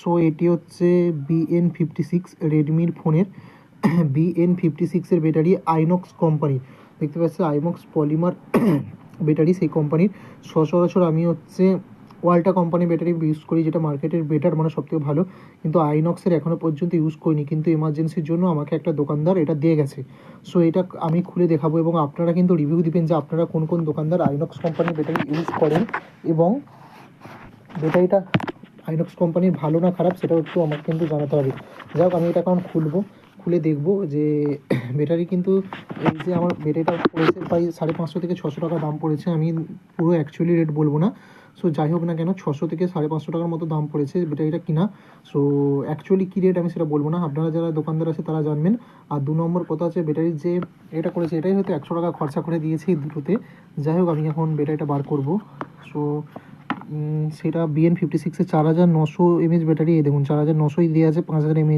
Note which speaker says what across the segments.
Speaker 1: So এটি হচ্ছে BN56 রেডমির ফোনের BN56 এর ব্যাটারি আইনক্স কোম্পানি, দেখতে পাচ্ছি আইনক্স পলিমার ব্যাটারি, সেই কোম্পানির। সচরাচর আমি হচ্ছে ওয়ালটা কোম্পানির ব্যাটারি ইউজ করি, যেটা মার্কেটের বেটার, মানে সবথেকে ভালো। কিন্তু আইনক্সের এখনও পর্যন্ত ইউজ করিনি, কিন্তু এমার্জেন্সির জন্য আমাকে একটা দোকানদার এটা দিয়ে গেছে। সো এটা আমি খুলে দেখাবো এবং আপনারা কিন্তু রিভিউ দিবেন যে আপনারা কোন কোন দোকানদার আইনক্স কোম্পানির ব্যাটারি ইউজ করেন এবং ব্যাটারিটা আইনক্স কোম্পানির ভালো না খারাপ সেটাও একটু আমাকে কিন্তু জানাতে হবে। যাই হোক, আমি এটা এখন খুলে দেখবো যে ব্যাটারি কিন্তু এই যে আমার ব্যাটারিটা পড়েছে প্রায় 550 থেকে 600 টাকা দাম পড়েছে। আমি পুরো অ্যাকচুয়ালি রেট বলবো না। সো যাই হোক না কেন, 600 থেকে 550 টাকার মতো দাম পড়েছে ব্যাটারিটা কিনা। সো অ্যাকচুয়ালি কী রেট আমি সেটা বলবো না, আপনারা যারা দোকানদার আছে তারা জানবেন। আর 2 নম্বর কথা হচ্ছে, ব্যাটারির যে এটা করেছে এটাই হয়তো 100 টাকা খরচা করে দিয়েছে এই দুটোতে। যাই হোক, আমি এখন ব্যাটারিটা বার করবো। সো সেটা BN56 4900 mAh ব্যাটারি। দেখুন 4900ই দেওয়া আছে 5000 mAh।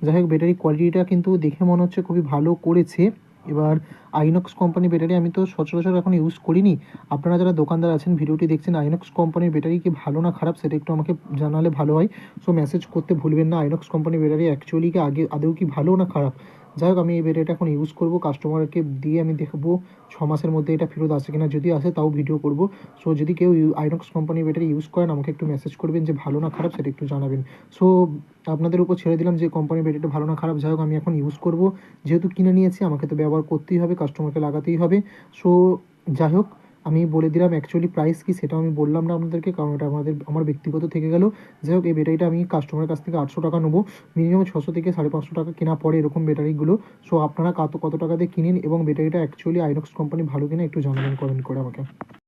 Speaker 1: যাই হোক, ব্যাটারি কোয়ালিটিটা কিন্তু দেখে মনে হচ্ছে খুবই ভালো করেছে। এবার আইনক্স কোম্পানি ব্যাটারি আমি তো সচরাচর এখন ইউজ করিনি। আপনারা যারা দোকানদার আছেন ভিডিওটি দেখছেন, আইনক্স কোম্পানির ব্যাটারি কি ভালো না খারাপ সেটা একটু আমাকে জানালে ভালো হয়। সো মেসেজ করতে ভুলবেন না, আইনক্স কোম্পানির ব্যাটারি অ্যাকচুয়ালি কি আদৌ কি ভালো না খারাপ। যাই হোক, আমি এই ব্যাটারিটা এখন ইউজ করবো, কাস্টমারকে দিয়ে আমি দেখবো 6 মাসের মধ্যে এটা ফেরত আসে কিনা। যদি আসে তাও ভিডিও করবো। সো যদি কেউ আইনক্স কোম্পানির ব্যাটারি ইউজ করেন আমাকে একটু মেসেজ করবেন যে ভালো না খারাপ সেটা একটু জানাবেন। সো আপনাদের উপর ছেড়ে দিলাম যে কোম্পানির ব্যাটারিটা ভালো না খারাপ। যাই হোক, আমি এখন ইউজ করবো, যেহেতু কিনে নিয়েছি আমাকে তো ব্যবহার করতেই হবে, কাস্টমারকে লাগাতেই হবে। সো যাই হোক, আমি বলে দিলাম অ্যাকচুয়ালি প্রাইস কি সেটাও আমি বললাম না আপনাদেরকে, কারণ এটা আমার ব্যক্তিগত থেকে গেল। যাই হোক, এই ব্যাটারিটা আমি কাস্টমারের কাছ থেকে 800 টাকা নেবো, মিনিমাম 600 থেকে 550 টাকা কেনা পড়ে এরকম ব্যাটারিগুলো। সো আপনারা কত টাকা দিয়ে কিনেন এবং ব্যাটারিটা অ্যাকচুয়ালি আইনক্স কোম্পানি ভালো কিনা একটু জানাবেন কমেন্ট করে আমাকে।